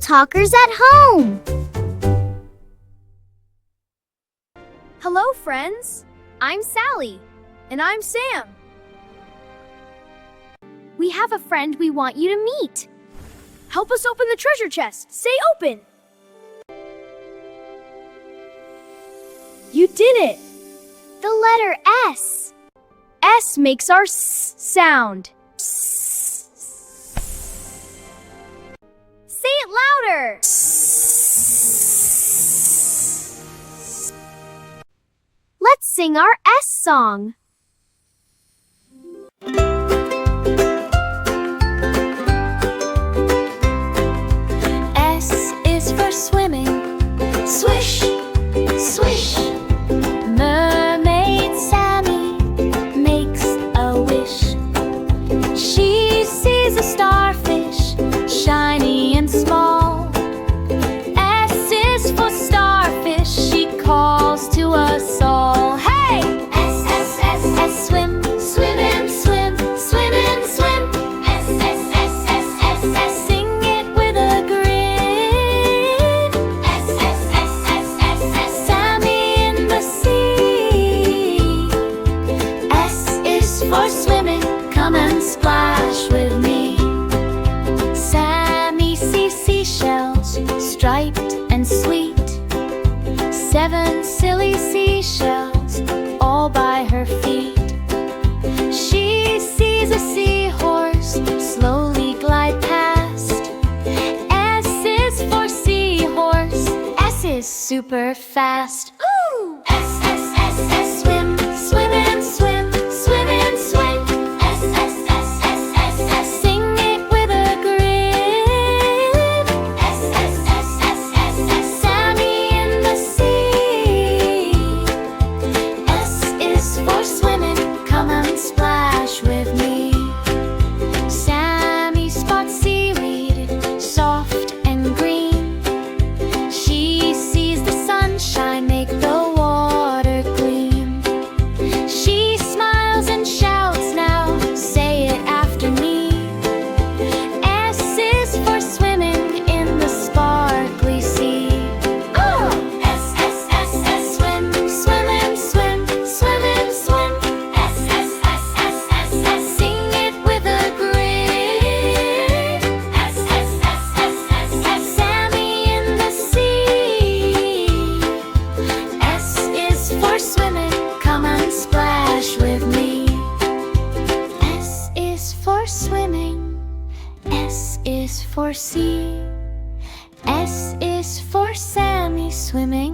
talkers at home. Hello, friends. I'm Sally. And I'm Sam. We have a friend we want you to meet. Help us open the treasure chest. Say open. You did it. The letter S. S makes our S sound. Say it louder. Let's sing our S song. S is for swimming. Swish, swish. Mermaid Sammy makes a wish. She sees a starfish, shiny and small. S is for starfish, she calls to us all. Hey! S, S, S, S, swim, swim and swim, swim and swim. S, S, S, S, S, S, sing it with a grin. S, S, S, S, S, S, Sammy in the sea. S is for swimming, come and splash with me. Sammy sees seashells, striped and sweet. 7 silly seashells, all by her feet. She sees a seahorse slowly glide past. S is for seahorse, S is super fast. Ooh! S, S, S, S, swim, swim and swim, swim and swim. S, S, S, S, S, S, sing it with a grin. S, S, S, S, S, S, Sammy in the sea. S is for swimming, come and splash with me. Sammy spots seaweed, soft and green. She sees the sunshine make the water gleam. She smiles and shouts, now say it after me. S is for swimming in the sparkly sea. Oh! S, S, S, S, swim, swim and swim, swim and swim. S, S, S, S, S, S, sing it with a grin. S, S, S, S, S, S, Sammy in the sea. S is for swimming, come and splash with me. S is for swimming, S is for sea. S is for Sammy swimming